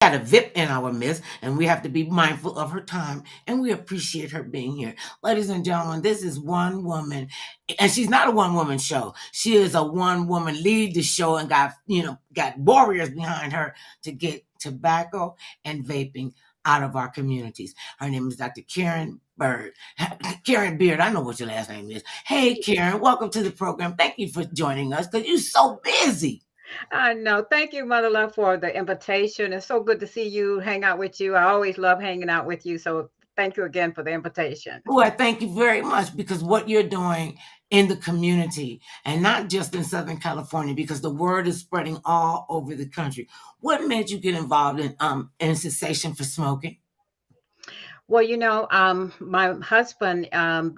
Got a VIP in our midst, and we have to be mindful of her time, and we appreciate her being here. Ladies and gentlemen, this is one woman, and she's not a one-woman show. She is a one-woman lead the show and got warriors behind her to get tobacco and vaping out of our communities. Her name is Dr. Karen Bird. Karen Beard, I know what your last name is. Hey, Karen, welcome to the program. Thank you for joining us because you're so busy. I know. Thank you, Mother Love, for the invitation. It's so good to see you, hang out with you. I always love hanging out with you. So thank you again for the invitation. Well, thank you very much because what you're doing in the community and not just in Southern California, because the word is spreading all over the country. What made you get involved in cessation for smoking? Well, my husband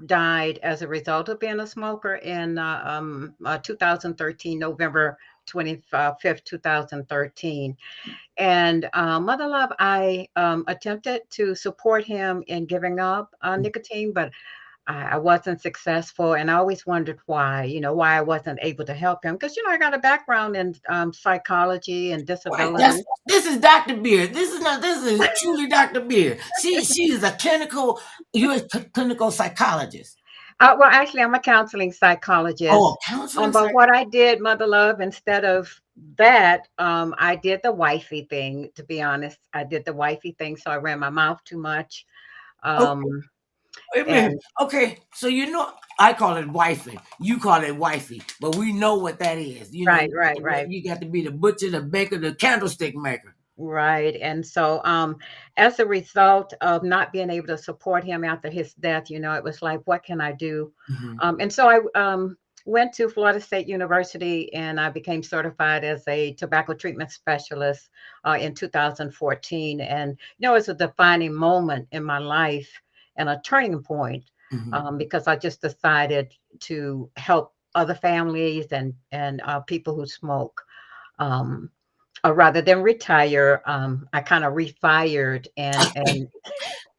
died as a result of being a smoker in 2013, November 25th, 2013. And Mother Love, I attempted to support him in giving up nicotine, but I wasn't successful, and I always wondered why, why I wasn't able to help him. Because, I got a background in psychology and Right. disability. This is Dr. Beard. This is truly Dr. Beard. She is a you're a clinical psychologist. Well, actually, I'm a counseling Oh, psychologist. counseling But what I did, Mother Love, instead of that, I did the wifey thing, to be honest. I did the wifey thing, so I ran my mouth too much. Okay, Um, wait a minute. and Okay, so I call it wifey. You call it wifey, but we know what that is. right, right, right. You got to be the butcher, the baker, the candlestick maker. Right. And so, as a result of not being able to support him after his death, it was like, what can I do? Mhm. And so I went to Florida State University and I became certified as a tobacco treatment specialist in 2014. And, it's a defining moment in my life and a turning point Mhm. because I just decided to help other families and people who smoke. Um, Rather than retire, I kind of refired and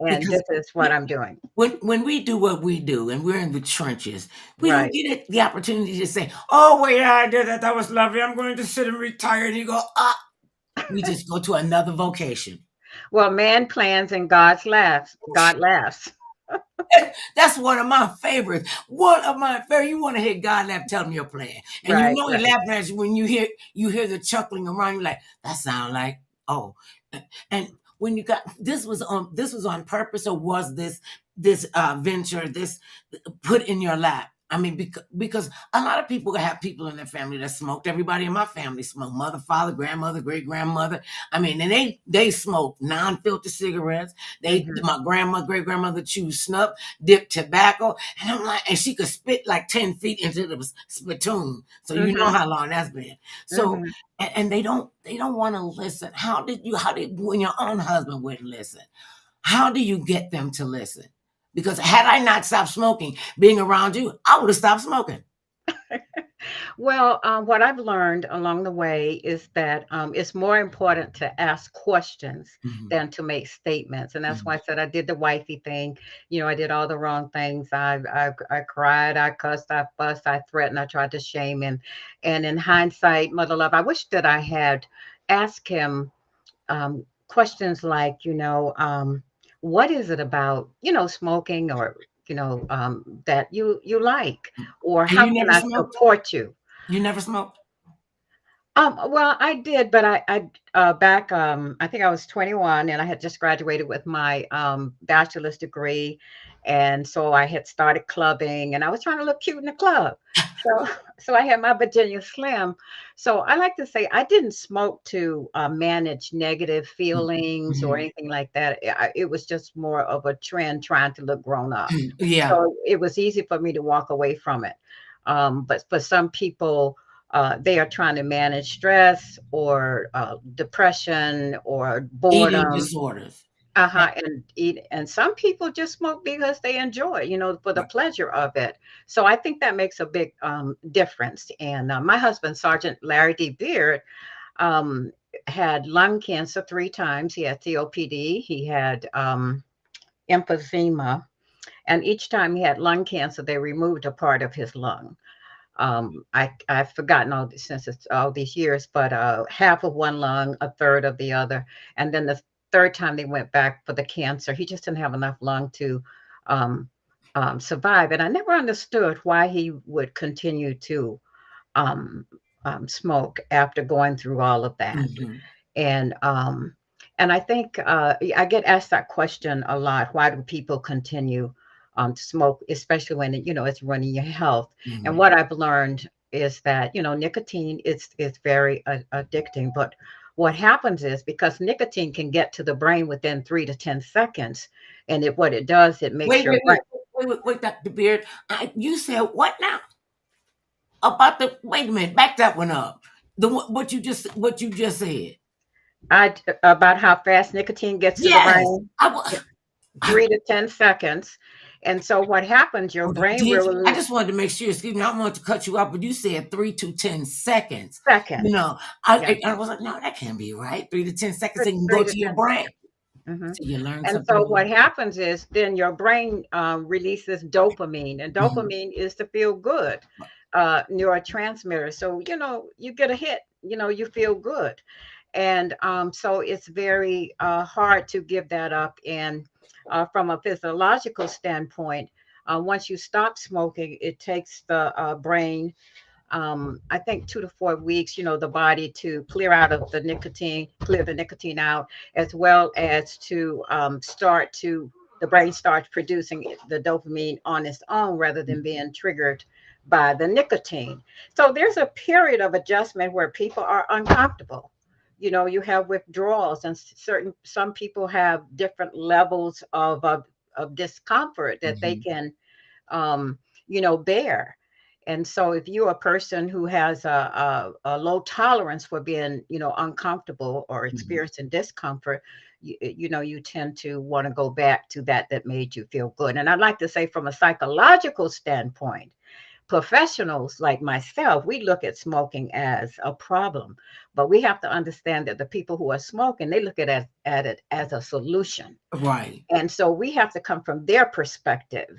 Because this is what I'm doing. when we do what we do and we're in the trenches, we don't Right. get the opportunity to say, "Oh, wait, I did that. That was lovely. I'm going to sit and retire." And you go, "Ah." We just go to another vocation. Well, man plans and God's laughs. God laughs. That's one of my favorites. One of my favorite. You want to hear God laugh? Tell me your plan, and Right, He right. laughing at you when you hear the chuckling around. You like that sound like oh, and when you got this was on purpose, or was this venture this put in your lap? I mean, because a lot of people have people in their family that smoked. Everybody in my family smoked. Mother, father, grandmother, great grandmother. I mean, and they smoke non-filter cigarettes. Hmm. My grandma, great grandmother chewed snuff, dipped tobacco, and I'm like, and she could spit like 10 feet into the spittoon. So you know Hmm. how long that's been. So Hmm. and they don't want to listen. How did when your own husband wouldn't listen? How do you get them to listen? Because had I not stopped smoking, being around you, I would have stopped smoking. Well, what I've learned along the way is that it's more important to ask questions Mhm, than to make statements, and that's why I mhm. said I did the wifey thing. I did all the wrong things. I cried, I cussed, I fussed, I threatened, I tried to shame him, and in hindsight, Mother Love, I wish that I had asked him questions like, what is it about, smoking or that you like, or And how you can never I smoked? support you? You never smoked? Well, I did, but back, I think I was 21 and I had just graduated with my bachelor's degree. And so I had started clubbing and I was trying to look cute in the club. So, so I had my Virginia Slim. So I like to say I didn't smoke to manage negative Mm, feelings or mhm. anything like that. It was just more of a trend trying to look grown up. Yeah. So it was easy for me to walk away from it. But for some people, they are trying to manage stress or depression or Eating boredom. disorders. Right, And eat. And some people just smoke because they enjoy, for the right. pleasure of it. So I think that makes a big difference. And my husband, Sergeant Larry D. Beard, um, had lung cancer 3 times. He had COPD. He had emphysema. And each time he had lung cancer, they removed a part of his lung. I've forgotten all this since it's all these years, but half of one lung, a third of the other, and then the third time they went back for the cancer, he just didn't have enough lung to um, survive. And I never understood why he would continue to um, smoke after going through all of that. Mm-hmm. And and I think I get asked that question a lot. Why do people continue to smoke, especially when it's ruining your health? And Mm-hmm. what I've learned is that nicotine is very addicting. But what happens is because nicotine can get to the brain within 3 to 10 seconds, and what it does, it makes Wait, your wait, brain. wait, wait, Dr. Beard. You said what now? About the wait a minute, back that one up. What you just said. About how fast nicotine gets to the Yes. brain. I, wa- 3 to 10 seconds. And so what happens, your hold on. brain will I just wanted to make sure, excuse me, I don't want to cut you off, but you said 3 to 10 seconds. You seconds. know, Yeah. I was like, no, that can't be right. 3 to 10 seconds, it can go Three to to your 10 brain. seconds. Hmm. So you learn And something so new. what happens is then your brain releases dopamine, and Mhm. dopamine is to feel good neurotransmitter. So, you get a hit, you feel good. And so it's very hard to give that up. And from a physiological standpoint, once you stop smoking, it takes the brain, I think 2 to 4 weeks, the body to clear the nicotine out, as well as to the brain starts producing the dopamine on its own rather than being triggered by the nicotine. So there's a period of adjustment where people are uncomfortable. You have withdrawals, and some people have different levels of discomfort that they Mhm. can um, bear. And so if you're a person who has a low tolerance for being, uncomfortable or Mhm. experiencing discomfort, you tend to want to go back to that made you feel good. And I'd like to say from a psychological standpoint, professionals like myself, we look at smoking as a problem, but we have to understand that the people who are smoking, they look at it as a solution. Right. And so we have to come from their perspective,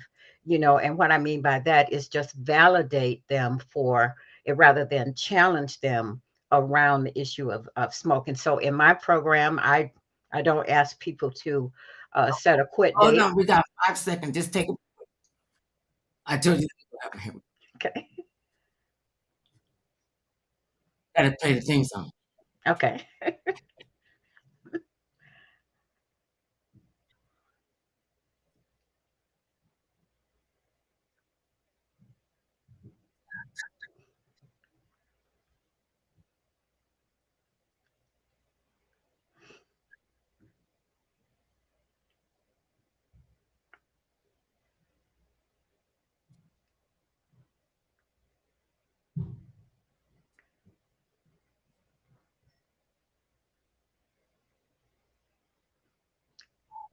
and what I mean by that is just validate them for it rather than challenge them around the issue of smoking. So in my program, I don't ask people to set a quit Hold date. on, we got 5 seconds. Just take a I told you Okay. gotta play the theme song. Okay.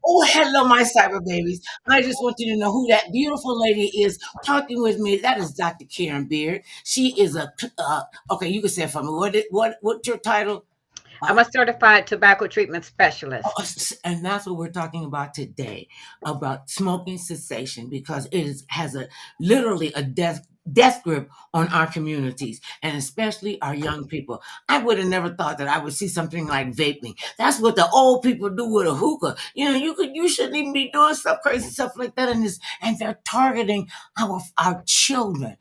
Oh, hello, my cyber babies. I just want you to know who that beautiful lady is talking with me. That is Dr. Karen Beard. She is okay, you can say it for me. What's your title? I'm Uh, a certified tobacco treatment specialist. and that's what we're talking about today, about smoking cessation, because has a literally a death grip on our communities, and especially our young people. I would have never thought that I would see something like vaping. That's what the old people do with a hookah. You shouldn't even be doing stuff, crazy stuff like that, and they're targeting our children.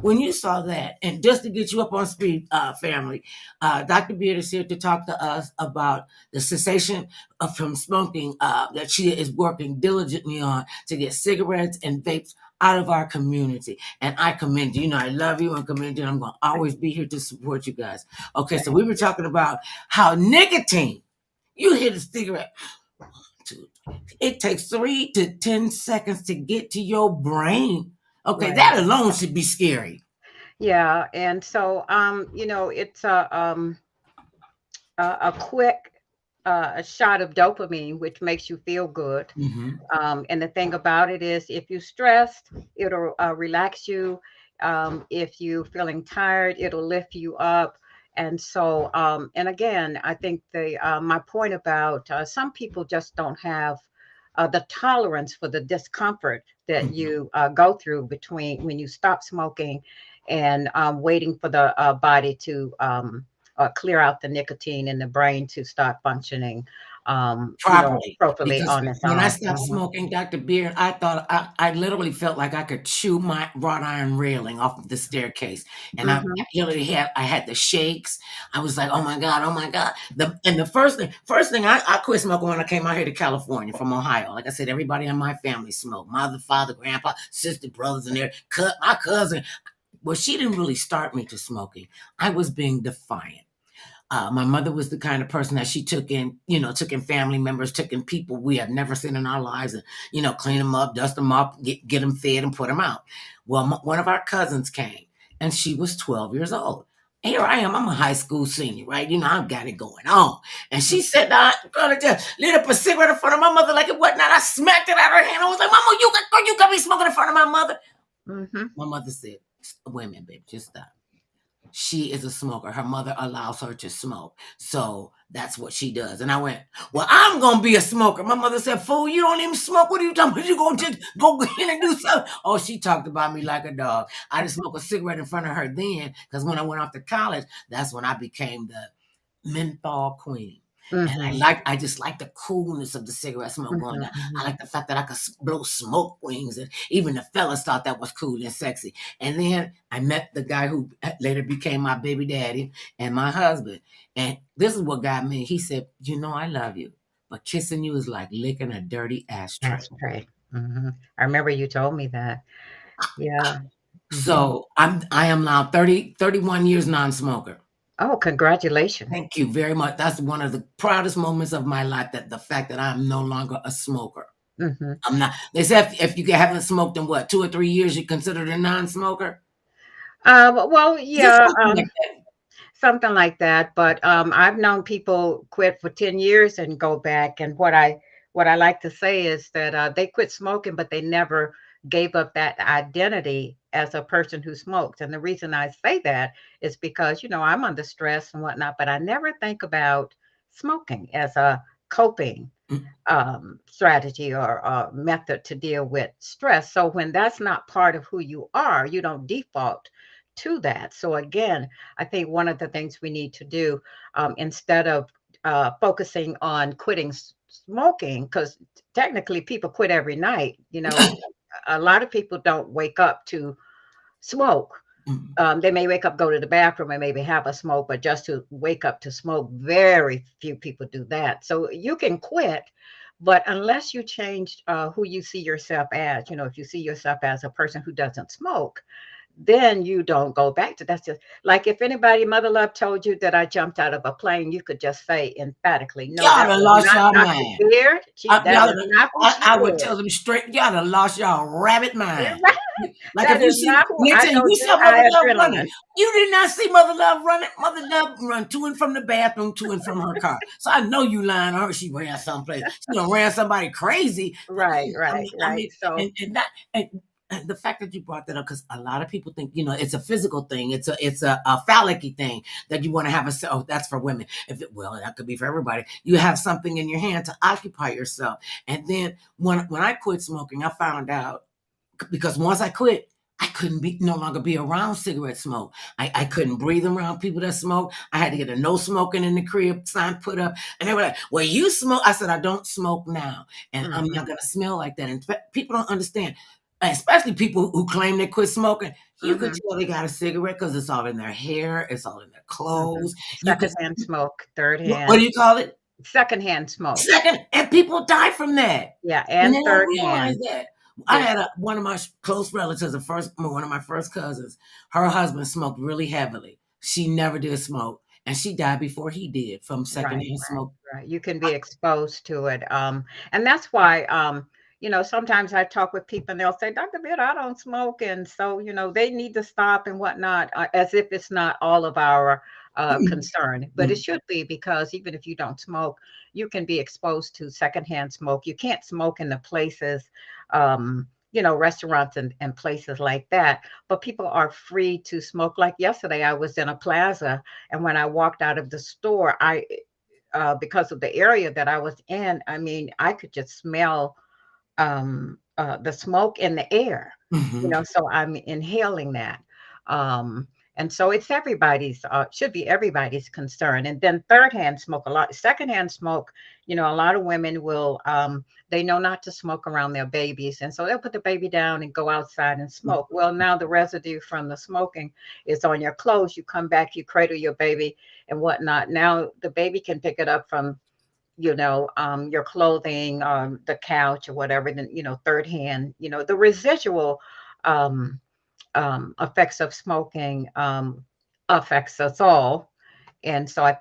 When you saw that, and just to get you up on speed, family, Dr. Beard is here to talk to us about the cessation from smoking that she is working diligently on to get cigarettes and vapes out of our community. And I commend you. I love you and commend you. And I'm going to always be here to support you guys. Okay, so we were talking about how nicotine, you hit a cigarette, it takes 3 to 10 seconds to get to your brain. Okay, Right. that alone should be scary. Yeah. And so, it's a quick a shot of dopamine, which makes you feel good. Mm-hmm. And the thing about it is, if you're stressed, it'll relax you. If you're feeling tired, it'll lift you up. And so, and again, I think my point about some people just don't have the tolerance for the discomfort that Mm-hmm. you go through between when you stop smoking and waiting for the body to clear out the nicotine in the brain to start functioning, Properly, appropriately because on its when I own. stopped smoking, Dr. Beard, I thought I literally felt like I could chew my wrought iron railing off of the staircase, and I Hmm. literally had the shakes. I was like, "Oh my god, oh my god!" The first thing I quit smoking when I came out here to California from Ohio. Like I said, everybody in my family smoked. Mother, father, grandpa, sister, brothers, and their my cousin. Well, she didn't really start me to smoking. I was being defiant. My mother was the kind of person that she took in family members, took in people we have never seen in our lives, and clean them up, dust them up, get them fed, and put them out. Well, one of our cousins came, and she was 12 years old. Here I am. I'm a high school senior, right? I've got it going on. And she said, "Gonna just lit up a cigarette in front of my mother like it wasn't." I smacked it out of her hand. I was like, "Mama, you got me smoking in front of my mother." Hmm. My mother said, "Wait a minute, baby, just stop. She is a smoker. Her mother allows her to smoke. So that's what she does." And I went, "Well, I'm going to be a smoker." My mother said, "Fool, you don't even smoke. What are you talking about? You going to just go in and do something?" Oh, she talked about me like a dog. I didn't smoke a cigarette in front of her then because when I went off to college, that's when I became the menthol queen. And Hmm. I just like the coolness of the cigarette smoke going down. I Hmm. like the fact that I could blow smoke wings, and even the fellas thought that was cool and sexy. And then I met the guy who later became my baby daddy and my husband. And this is what got me. He said, "I love you, but kissing you is like licking a dirty ashtray." Ashtray. Hmm. I remember you told me that. Yeah. Hmm. So I am now 31 years non-smoker. Oh, congratulations. Thank you very much. That's one of the proudest moments of my life, that the fact that I'm no longer a smoker. Hmm. I'm not. They said if you haven't smoked in what 2 or 3 years, you're considered a non-smoker. Well, Is it yeah. something like that? Something like that. But I've known people quit for 10 years and go back. And what I like to say is that they quit smoking, but they never gave up that identity as a person who smokes. And the reason I say that is because, I'm under stress and whatnot, but I never think about smoking as a coping Mm, strategy or method to deal with stress. So when that's not part of who you are, you don't default to that. So again, I think one of the things we need to do, instead of focusing on quitting smoking, because technically people quit every night. A lot of people don't wake up to smoke. mm. They may wake up, go to the bathroom, and maybe have a smoke, but just to wake up to smoke, very few people do that. So you can quit, but unless you change who you see yourself as, if you see yourself as a person who doesn't smoke, then you don't go back to that's just like if anybody, Mother Love, told you that I jumped out of a plane, you could just say emphatically, no, Y'all that done was lost not y'all Dr. mind. Beard. That Y'all is done, not who she I would is. tell them straight. Y'all done lost y'all rabbit mind. Right? Like if That you is see, not who next I time know. you Just saw Mother high Love running, adrenaline. you did not see Mother Love running. Mother Love run to and from the bathroom, to and from her car. So I know you lying on her. She ran someplace. She done ran somebody crazy. Right, right, I right. mean, So, and that. And the fact that you brought that up, because a lot of people think it's a physical thing, it's a phallic thing that you want to have a. Oh, that's for women. Well, that could be for everybody. You have something in your hand to occupy yourself. And then when I quit smoking, I found out, because once I quit, I couldn't be no longer be around cigarette smoke. I couldn't breathe around people that smoke. I had to get a no smoking in the crib sign put up. And they were like, "Well, you smoke." I said, "I don't smoke now. And I'm mhm, not gonna smell like that." And people don't understand. Especially people who claim they quit smoking. You could mhm, tell they got a cigarette because it's all in their hair, it's all in their mhm. clothes. You could Secondhand smoke, third what hand, do you call it? secondhand smoke. Second, and people die from that, Yeah, and and they don't third realize hand. that. I Yeah, had one of my close relatives, one of my first cousins. Her husband smoked really heavily. She never did smoke, and she died before he did from right, secondhand right, smoke. right. You can be exposed to it. And that's why, sometimes I talk with people and they'll say, Dr. Bill, I don't smoke. And so, they need to stop and whatnot, as if it's not all of our concern. But it Mm, should be, because even if you don't smoke, you can be exposed to secondhand smoke. You can't smoke in the places, restaurants and places like that. But people are free to smoke. Like yesterday, I was in a plaza, and when I walked out of the store, because of the area that I was in, I mean, I could just smell the smoke in the air, mhm. so I'm inhaling that. Um, and so it's everybody's, should be everybody's concern. And then third hand smoke, a lot, secondhand smoke, a lot of women will, they know not to smoke around their babies. And so they'll put the baby down and go outside and smoke. Well, now the residue from the smoking is on your clothes. You come back, you cradle your baby and whatnot. Now the baby can pick it up from, your clothing, the couch or whatever, then, third hand, the residual, um, effects of smoking, affects us all. And so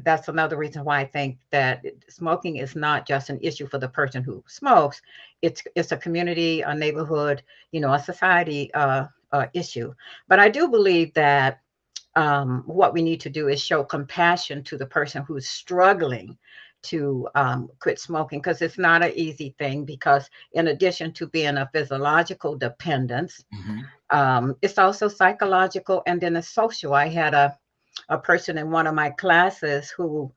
that's another reason why I think that smoking is not just an issue for the person who smokes. It's a community, a neighborhood, a society, issue. But I do believe that, what we need to do is show compassion to the person who's struggling to, quit smoking, because it's not an easy thing. Because in addition to being a physiological dependence, Mhm. it's also psychological, and then it's social. I had a person in one of my classes who,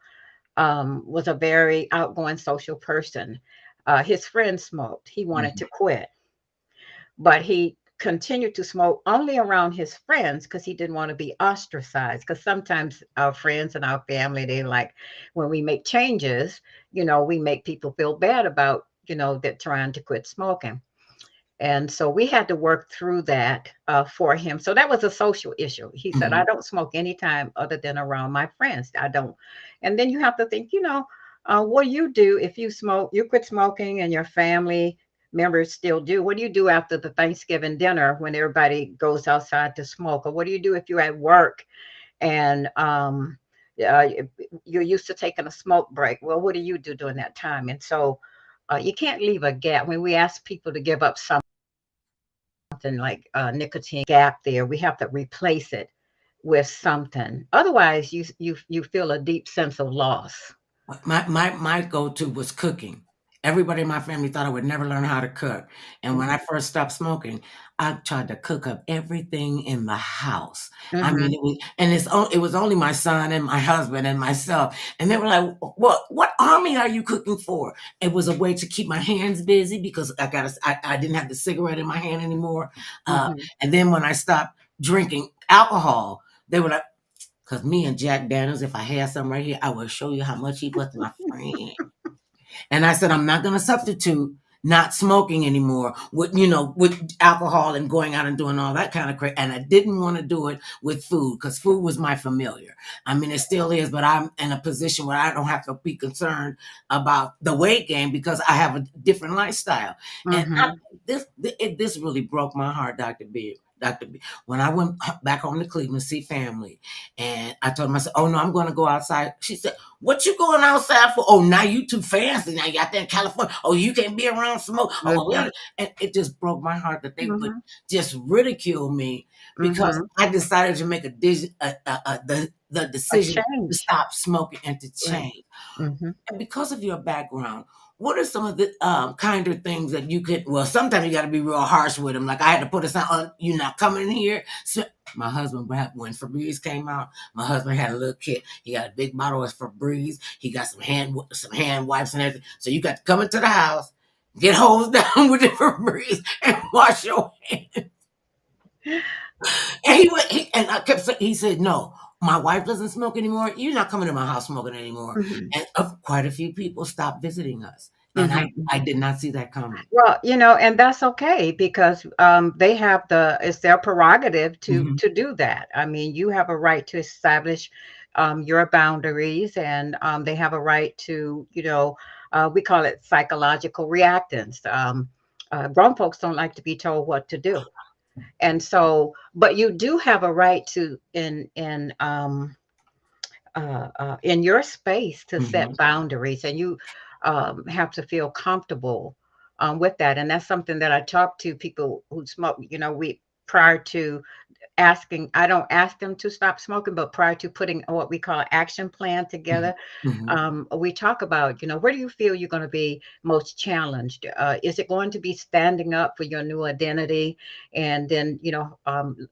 was a very outgoing social person. His friend smoked. He wanted Mhm. to quit, but he continued to smoke only around his friends because he didn't want to be ostracized. Because sometimes our friends and our family, they like when we make changes, we make people feel bad about, that trying to quit smoking. And so we had to work through that, for him. So that was a social issue. He said, I Mhm. don't smoke anytime other than around my friends. I don't. And then you have to think, what do you do if you smoke, you quit smoking and your family members still do? What do you do after the Thanksgiving dinner when everybody goes outside to smoke? Or what do you do if you're at work and, uh, you're used to taking a smoke break? Well, what do you do during that time? And so, you can't leave a gap. When we ask people to give up something like, nicotine gap there, we have to replace it with something. Otherwise, you feel a deep sense of loss. My go-to was cooking. Everybody in my family thought I would never learn how to cook, and when I Mhm, first stopped smoking, I tried to cook up everything in the house. I mean, mhm, it was only my son and my husband and myself, and they were like, What army are you cooking for?" It was a way to keep my hands busy because I didn't have the cigarette in my hand anymore, mhm. and then when I stopped drinking alcohol, they were like, "'Cause me and Jack Daniels, if I had some right here, I will show you how much he was my friend." And I said, "I'm not gonna substitute not smoking anymore with alcohol and going out and doing all that kind of crap." And I didn't want to do it with food because food was my familiar. I mean, it still is, but I'm in a position where I don't have to be concerned about the weight gain because I have a different lifestyle. And Mhm, this really broke my heart, Dr. B. Dr. B. When I went back home to Cleveland to see family, and I told myself, "Oh no, I'm going to go outside." She said, "What you going outside for?" "Oh, now you too fancy. Now you out there in California. Oh, you can't be around smoke." Oh, mhm, well, and it just broke my heart that they would mhm, just ridicule me because mhm. I decided to make the A decision to change. stop smoking and to Right. change. Mhm, And because of your background, what are some of the kinder things that you could? Well, sometimes you got to be real harsh with them. Like I had to put a sign on, "You're not coming in here." So my husband, when Febreze came out, my husband had a little kit. He got a big bottle of Febreze. He got some hand wipes and everything. So you got to come into the house, get hosed down with the Febreze, and wash your hands. And he went, and I kept saying, he said, "No, my wife doesn't smoke anymore. You're not coming to my house smoking anymore." mhm, And quite a few people stopped visiting us. And mhm, I mhm. did not see that coming. Well, and that's okay because, they have it's their prerogative to Mhm, do that. I mean, you have a right to establish, your boundaries, and, they have a right to, we call it psychological reactance. Grown folks don't like to be told what to do, and so, but you do have a right to in your space to set mhm, boundaries, and you, have to feel comfortable, with that. And that's something that I talk to people who smoke. We prior to asking, I don't ask them to stop smoking, but prior to putting what we call an action plan mhm, together, mhm, we talk about, where do you feel you're going to be most challenged? Is it going to be standing up for your new identity? And then,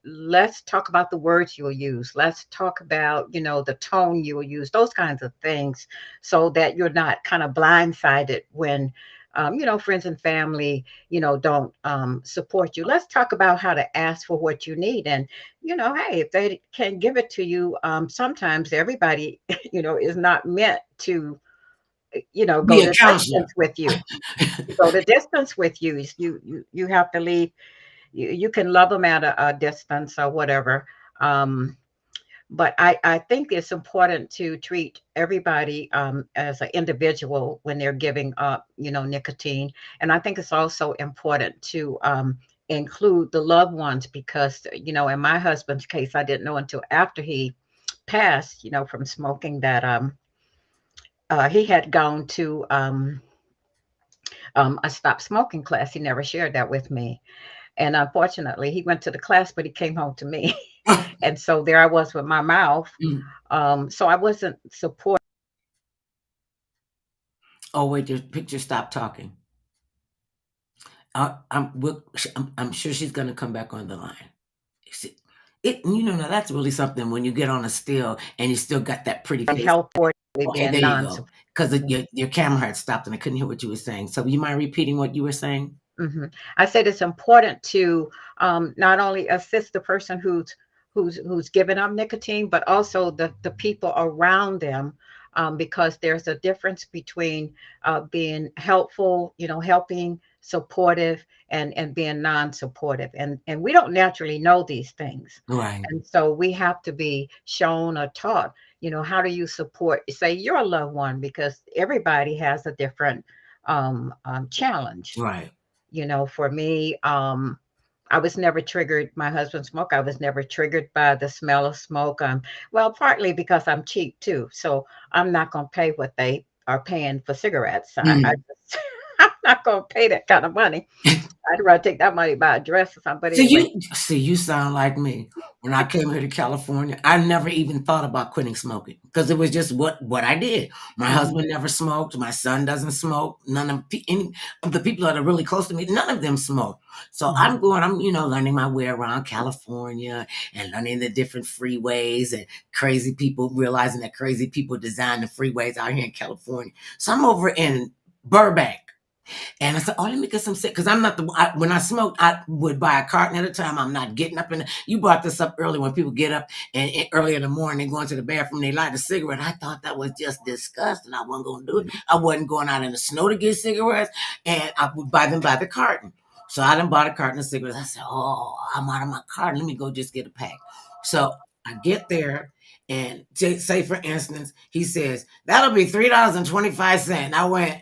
let's talk about the words you'll use. Let's talk about, the tone you will use, those kinds of things, so that you're not kind of blindsided when, friends and family, don't support you. Let's talk about how to ask for what you need. And, hey, if they can give it to you, sometimes everybody, is not meant to, Be go a the counselor. distance with you. Go the distance with you. You have to leave. You can love them at a distance or whatever. Um, but I think it's important to treat everybody as an individual when they're giving up, nicotine. And I think it's also important to include the loved ones because, in my husband's case, I didn't know until after he passed, from smoking that he had gone to a stop smoking class. He never shared that with me. And unfortunately, he went to the class, but he came home to me. And so there I was with my mouth. Mm. So I wasn't supporting. Oh wait, your picture stopped talking. I'm sure she's gonna come back on the line. See, now that's really something when you get on a still and you still got that pretty face. Health for Okay, being there you go. non-support. Because your camera had stopped and I couldn't hear what you were saying. So you mind repeating what you were saying? I said it's important to not only assist the person who's given up nicotine, but also the people around them, because there's a difference between being helpful, helping, supportive, and being non-supportive, and we don't naturally know these things, Right, and so we have to be shown or taught. How do you support, say, your loved one, because everybody has a different challenge. right. For me, I was never triggered. My husband smoked. I was never triggered by the smell of smoke. Well, partly because I'm cheap too, so I'm not going to pay what they are paying for cigarettes. I Mm. just, I'm not going to pay that kind of money. I'd rather take that money buy a dress or something. But So anyway. you sound like me. When I came here to California, I never even thought about quitting smoking because it was just what I did. My Mhm, husband never smoked. My son doesn't smoke. None of any of the people that are really close to me, none of them smoke. So mhm, I'm learning my way around California and learning the different freeways and crazy people, realizing that crazy people design the freeways out here in California. So I'm over in Burbank. And I said, "Oh, let me get some cigarettes." Because I'm not when I smoked, I would buy a carton at a time. I'm not getting up. You brought this up early when people get up and early in the morning, going to the bathroom, they light a cigarette. I thought that was just disgusting. I wasn't going to do it. mhm, I wasn't going out in the snow to get cigarettes. And I would buy them by the carton. So I done bought a carton of cigarettes. I said, "Oh, I'm out of my carton. Let me go just get a pack." So I get there. And say, for instance, he says, "That'll be $3.25." I went,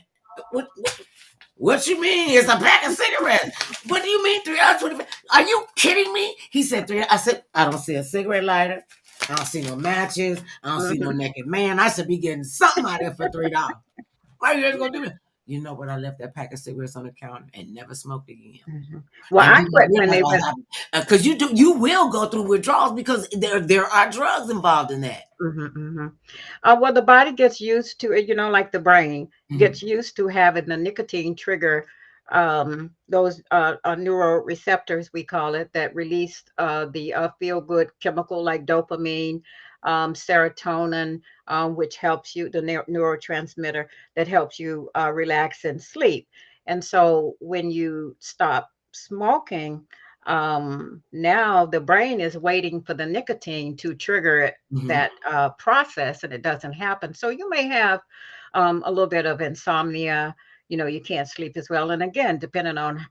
"What you mean? It's a pack of cigarettes. What do you mean 3 hours 25? Are you kidding me?" He said 3. I said, "I don't see a cigarette lighter. I don't see no matches. I don't see no mhm, naked man. I should be getting something out of there for $3. Why are you guys gonna do that?" You know what? I left that pack of cigarettes on the counter and never smoked again. mhm. Well, And I then I quit when realized they what went. happened because you will go through withdrawals because there are drugs involved in that. Mhm, mhm. Well, the body gets used to it, like the brain Mhm, gets used to having the nicotine trigger those neuroreceptors, we call it, that release the feel good chemical like dopamine, serotonin, which helps you, the neurotransmitter that helps you relax and sleep. And so when you stop smoking, now the brain is waiting for the nicotine to trigger mhm, that process, and it doesn't happen. So you may have a little bit of insomnia. You can't sleep as well. And again, depending on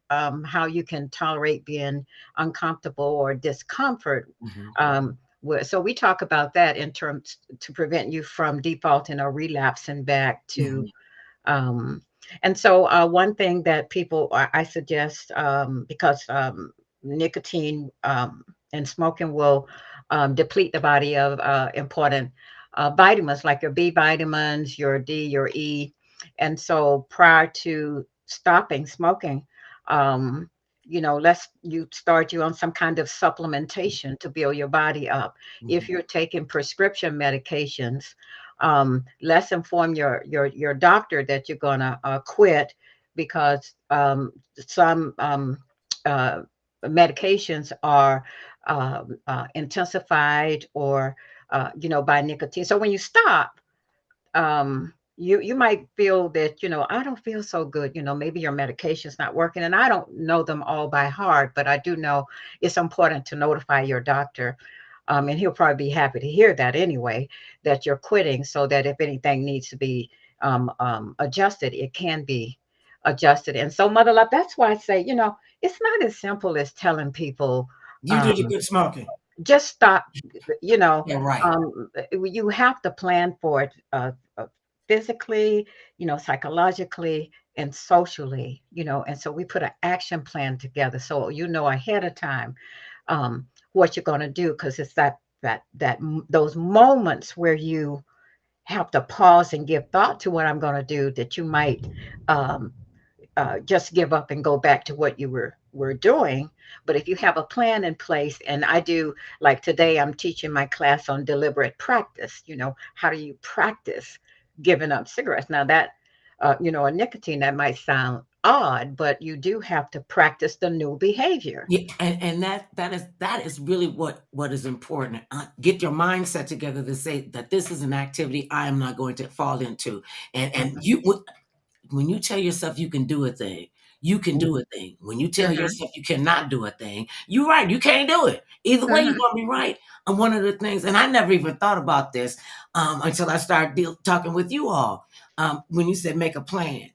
how you can tolerate being uncomfortable or discomfort. mhm, So we talk about that in terms to prevent you from defaulting or relapsing back to mhm, um, and so one thing that people I suggest, because nicotine and smoking will deplete the body of important vitamins like your B vitamins, your D, your E. And so prior to stopping smoking, um, let's you start you on some kind of supplementation to build your body up. If mhm, you're taking prescription medications, let's inform your doctor that you're gonna quit because some uh, medications are intensified or by nicotine. So when you stop, you might feel that, I don't feel so good, maybe your medication's not working, and I don't know them all by heart, but I do know it's important to notify your doctor. And he'll probably be happy to hear that anyway, that you're quitting, so that if anything needs to be adjusted, it can be adjusted. And so, Mother Love, that's why I say, it's not as simple as telling people, You um, need to quit smoking. just stop. You know, Yeah, right. you have to plan for it, physically, psychologically, and socially. And so we put an action plan together, so ahead of time what you're going to do, because it's those moments where you have to pause and give thought to what I'm going to do, that you might um, just give up and go back to what you were doing. But if you have a plan in place, and I do, like today, I'm teaching my class on deliberate practice. How do you practice giving up cigarettes? Now that a nicotine, that might sound odd, but you do have to practice the new behavior. Yeah, and that is really what is important. Get your mindset together to say that this is an activity I am not going to fall into. And Mhm, when you tell yourself you can do a thing, you can do mhm, a thing. When you tell mhm, yourself you cannot do a thing, you're right. You can't do it. Either way, you're mhm, gonna be right. And one of the things, and I never even thought about this until I started talking with you all. When you said make a plan,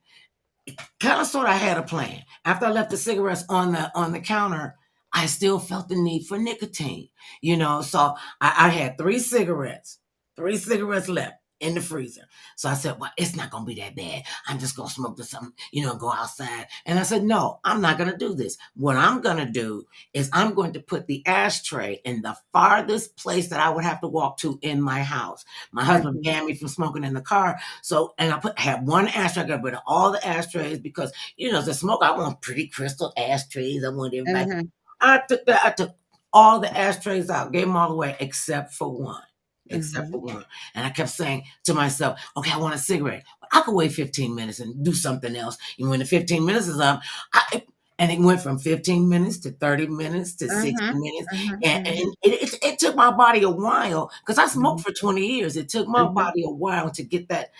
kind of sort of had a plan. After I left the cigarettes on the counter, I still felt the need for nicotine. So I had three cigarettes left in the freezer. So I said, well, it's not gonna be that bad. I'm just gonna smoke this something, go outside. And I said, no, I'm not gonna do this. What I'm gonna do is I'm going to put the ashtray in the farthest place that I would have to walk to in my house. My husband mhm, banned me from smoking in the car. So, and had one ashtray. I got rid of all the ashtrays because, as a smoker, I want pretty crystal ashtrays. I want everybody. mhm, I took all the ashtrays out, gave them all away except for one. Except mhm, for one. And I kept saying to myself, okay, I want a cigarette. I could wait 15 minutes and do something else. And when the 15 minutes is up, and it went from 15 minutes to 30 minutes to 60 mhm, minutes. mhm, And mhm, it took my body a while because I smoked mhm, for 20 years. It took my mhm. body a while to get that.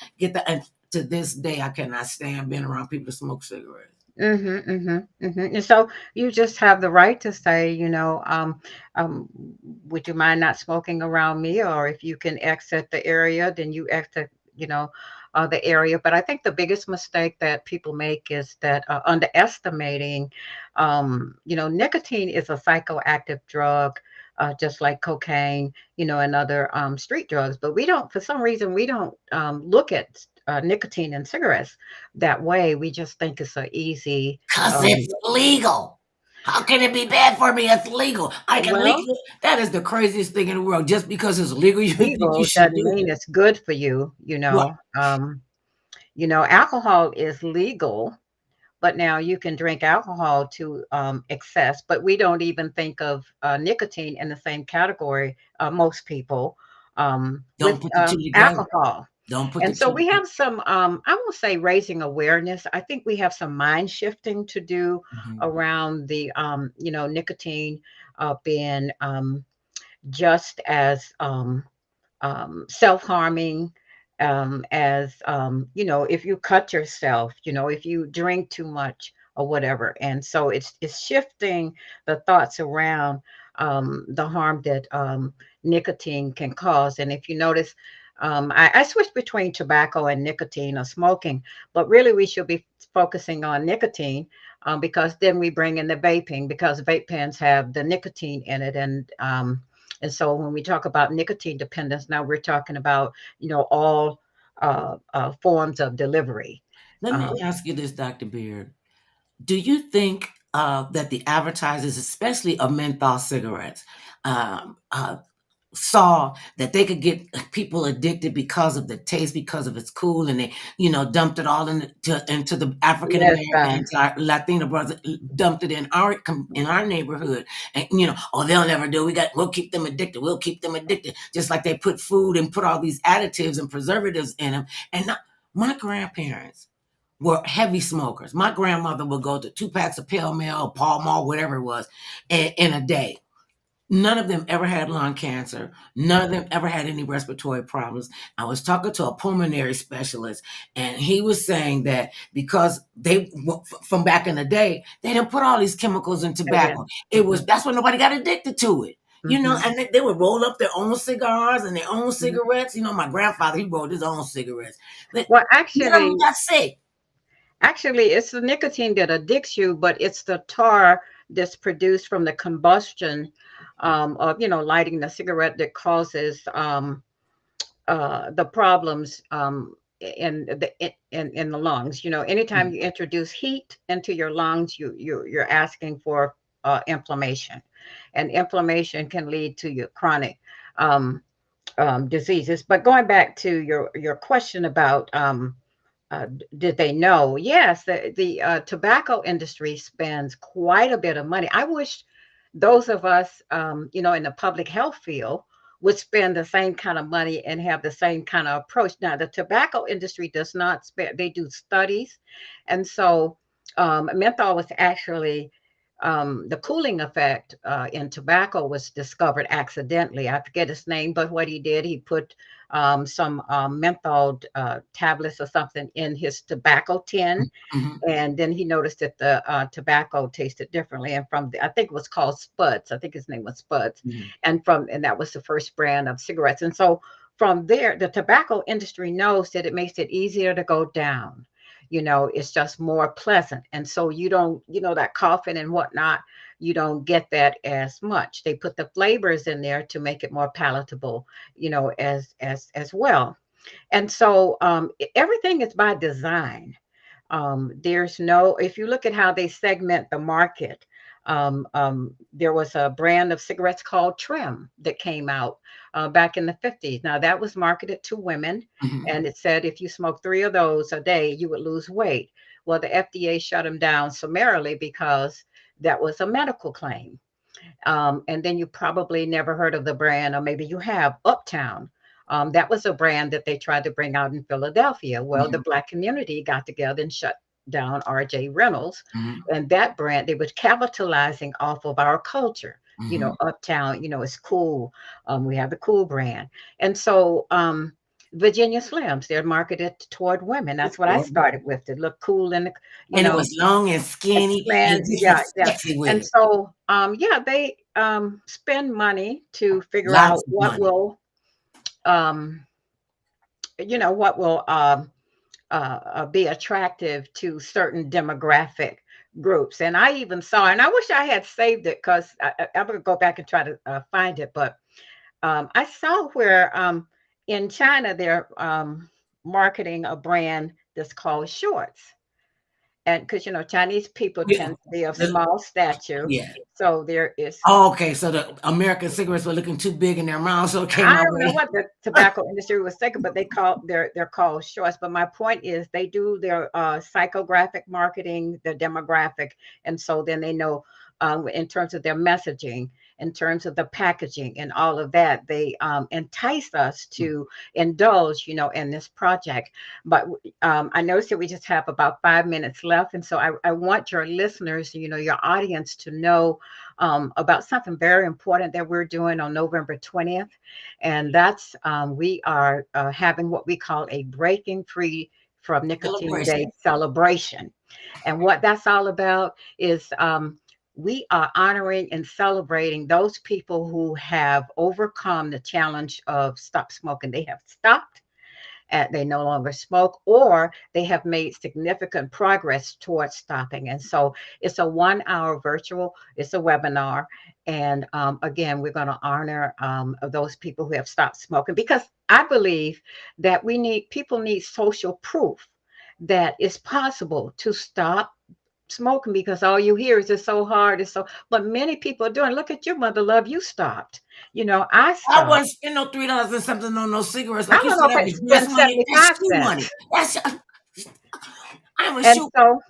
And to this day, I cannot stand being around people that smoke cigarettes. Mhm, mhm, mhm. And so you just have the right to say, um, would you mind not smoking around me? Or if you can exit the area, then you exit, the area. But I think the biggest mistake that people make is that underestimating, nicotine is a psychoactive drug. Just like cocaine, and other street drugs. But for some reason, we don't look at nicotine in cigarettes that way. We just think it's a easy, Because um, it's legal. How can it be bad for me? It's legal. I can well, legally. That is the craziest thing in the world. Just because it's legal, you think you legal should doesn't do mean it. it's good for you, Right. alcohol is legal, but now you can drink alcohol to excess, but we don't even think of nicotine in the same category, most people, with Don't put the two together. alcohol. Don't put the And so two we together. have some, I won't say raising awareness. I think we have some mind shifting to do Mhm. around the, nicotine being just as self-harming, as if you cut yourself, if you drink too much or whatever. And so it's shifting the thoughts around the harm that nicotine can cause. And if you notice, I switch between tobacco and nicotine or smoking, but really we should be focusing on nicotine, because then we bring in the vaping, because vape pens have the nicotine in it. And so when we talk about nicotine dependence, now we're talking about, all forms of delivery. Let me Um, ask you this, Dr. Beard. Do you think that the advertisers, especially of menthol cigarettes, um, uh, saw that they could get people addicted because of the taste, because of it's cool, and they, dumped it all into the African Listen. Americans, our Latino brothers, dumped it in our neighborhood, and oh, they'll never do. We'll keep them addicted. We'll keep them addicted, just like they put food and put all these additives and preservatives in them. And my grandparents were heavy smokers. My grandmother would go to 2 packs of Pale Male, Pall Mall, whatever it was, in a day. None of them ever had lung cancer. None of them ever had any respiratory problems. I was talking to a pulmonary specialist, and he was saying that because from back in the day, they didn't put all these chemicals in They did. tobacco. It was Hmm. that's when nobody got addicted to it. Hmm. And they would roll up their own cigars and their own Hmm. cigarettes. My grandfather, he rolled his own cigarettes. But Well, none of them got sick. actually, it's the nicotine that addicts you, but it's the tar that's produced from the combustion of, lighting the cigarette that causes the problems in the lungs. Anytime Mhm, you introduce heat into your lungs, you're asking for inflammation, and inflammation can lead to your chronic diseases. But going back to your question about did they know? Yes, the tobacco industry spends quite a bit of money. I wish those of us, in the public health field would spend the same kind of money and have the same kind of approach. Now, the tobacco industry does not spend, they do studies. And so menthol was actually, the cooling effect in tobacco was discovered accidentally. I forget his name, but what he did, he put some menthol tablets or something in his tobacco tin, mhm, and then he noticed that the tobacco tasted differently. And I think it was called Spuds. I think his name was Spuds, mhm. and that was the first brand of cigarettes. And so from there, the tobacco industry knows that it makes it easier to go down. It's just more pleasant, and so you don't, that coughing and whatnot. You don't get that as much. They put the flavors in there to make it more palatable, as well. And so everything is by design. There's no, if you look at how they segment the market, there was a brand of cigarettes called Trim that came out back in the 50s. Now, that was marketed to women, Mhm. and it said if you smoke 3 of those a day, you would lose weight. Well, the FDA shut them down summarily because that was a medical claim. And then you probably never heard of the brand, or maybe you have Uptown. That was a brand that they tried to bring out in Philadelphia. Well, the Mhm, Black community got together and shut down RJ Reynolds. mhm, And that brand, they were capitalizing off of our culture. mhm. Uptown, it's cool. We have the cool brand. And so, Virginia Slims, they're marketed toward women. That's what I started with, to look cool and, you And it know, was long and and skinny, and slant, you just yeah, looked yeah. sexy with And it. so, yeah, they spend money to figure out Lots of money. um, what will be attractive to certain demographic groups. And I even saw, and I wish I had saved it because I'm going to go back and try to find it. But I saw where in China they're marketing a brand that's called shorts. And because, Chinese people Yeah. tend to be of The small stature. yeah. So there is, Oh, okay, so the American cigarettes were looking too big in their mouths, so it came I my don't know way. what the tobacco industry was thinking, but they're called shorts. But my point is, they do their psychographic marketing, their demographic, and so then they know in terms of their messaging, in terms of the packaging, and all of that, they entice us to indulge, in this project. But I noticed that we just have about 5 minutes left, and so I want your listeners, your audience, to know about something very important that we're doing on November 20th. And that's we are having what we call a Breaking Free from Nicotine Day Celebration. celebration. And what that's all about is we are honoring and celebrating those people who have overcome the challenge of stop smoking. They have stopped, they no longer smoke, or they have made significant progress towards stopping. And so it's a 1 hour virtual, it's a webinar. And again, we're going to honor those people who have stopped smoking, because I believe that people need social proof that it's possible to stop smoking, because all you hear is it's so hard, but many people are doing. Look at your mother, love, you stopped. I I stopped. wouldn't spend no $3 and something on those cigarettes. I Like you don't said, know that if I was gas spent money. That's 75 shoe money. cents. That's I'm a And shoe. so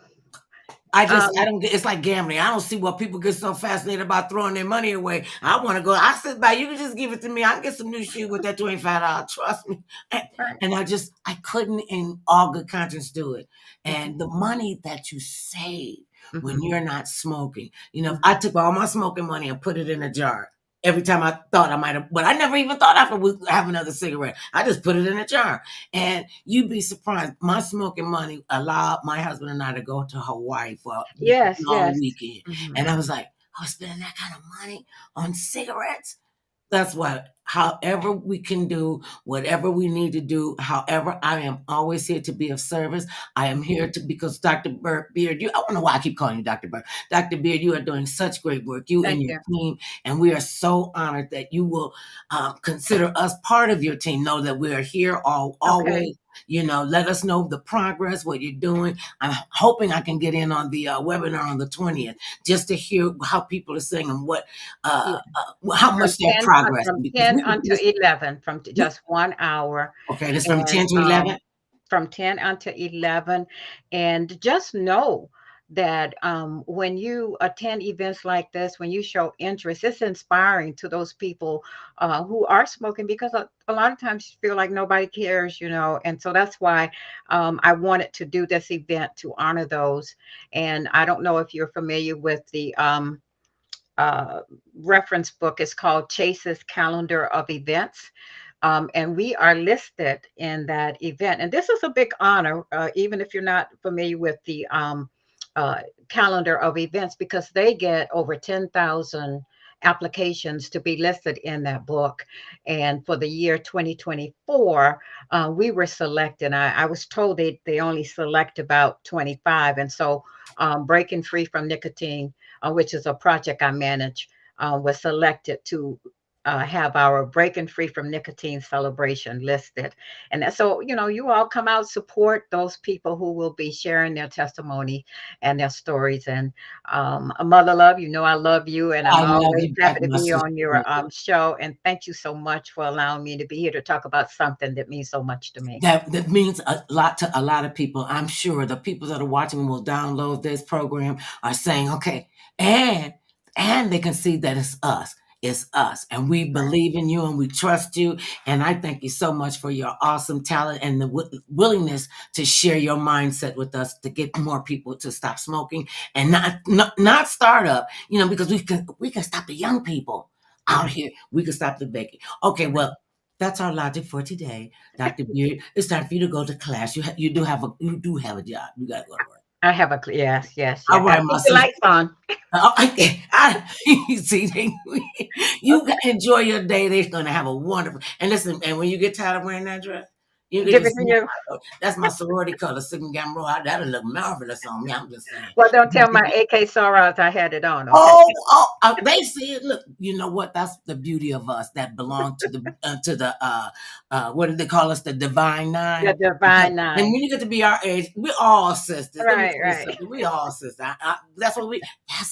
I um don't get. It's like gambling. I don't see what people get so fascinated about throwing their money away. I want to go. I sit by. You can just give it to me. I can get some new shoe with that $25. Trust me. And, right. and I couldn't, in all good conscience, do it. Mhm, And the money that you save when mhm, you're not smoking. If I mhm, took all my smoking money and put it in a jar, every time I thought I might have, but I never even thought I would have another cigarette. I just put it in a jar. And you'd be surprised. My smoking money allowed my husband and I to go to Hawaii for a Yes, long yes. weekend. Mhm. And I was like, I was spending that kind of money on cigarettes. That's what, however we can do, whatever we need to do, however, I am always here to be of service. I am here to, because Dr. Beard, I don't know why I keep calling you Dr. Beard. Dr. Beard, you are doing such great work, you and Thank your you. team. And we are so honored that you will consider us part of your team. Know that we are here Okay. always. Let us know the progress, what you're doing. I'm hoping I can get in on the webinar on the 20th just to hear how people are saying and what Yeah. how much they're progressing, From because 10 we could until just 11, we just 1 hour, okay, that's from and, 10 to 11? from 10 until 11, and just know that, when you attend events like this, when you show interest, it's inspiring to those people, who are smoking, because a lot of times you feel like nobody cares, and so that's why, I wanted to do this event to honor those. And I don't know if you're familiar with the, uh, reference book. Is called Chase's Calendar of Events. And we are listed in that event. And this is a big honor, even if you're not familiar with the, uh, calendar of events, because they get over 10,000 applications to be listed in that book. And for the year 2024, we were selected. I was told they only select about 25. And so, Breaking Free from Nicotine, which is a project I manage, was selected to, have our Breaking Free from Nicotine celebration listed. And so, you all come out, support those people who will be sharing their testimony and their stories. And, Mother Love, I love you, and I'm I love always you back, happy to my be sister. on your, show. And thank you so much for allowing me to be here to talk about something that means so much to me. That means a lot to a lot of people. I'm sure the people that are watching will download this program, are saying, okay, and they can see that it's us. It's us. And we Right. believe in you and we trust you. And I thank you so much for your awesome talent and the willingness to share your mindset with us to get more people to stop smoking and not start up, because we can stop the young people out Right. here. We can stop the vaping. Okay, Right. well, that's our logic for today. Dr. Beard, it's time for you to go to class. You do have a job. You gotta go to work. I have a, yes, yes, yeah. All Got to right, my keep the sister. lights on. See, you enjoy your day. They're gonna have a wonderful. And listen, and when you get tired of wearing that dress, you can Give it just to you. that's my sorority color, Sigma Gamma Rho. That'll look marvelous on me. I'm just saying. Well, don't tell my AK Soros I had it on, okay? They see it. Look, you know what? That's the beauty of us that belong to the what do they call us? The divine The nine. Because, Divine and Nine. when you get to be our age, we're all sisters. Let me Right, tell you right. something. We all sisters. That's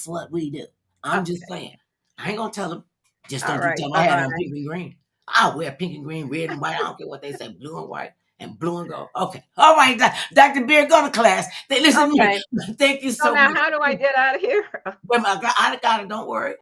what we do. I'm just Okay. saying. I ain't gonna tell them. Just All don't you right. tell them I had on Bye-bye. pink and green. I'll wear pink and green, red and white. I don't care what they say, blue and white and blue and gold. Okay. All right, Dr. Beard, go to class. They listen to me. Okay. Thank you So so now much. how do I get out of here? Well, I got it. Don't worry.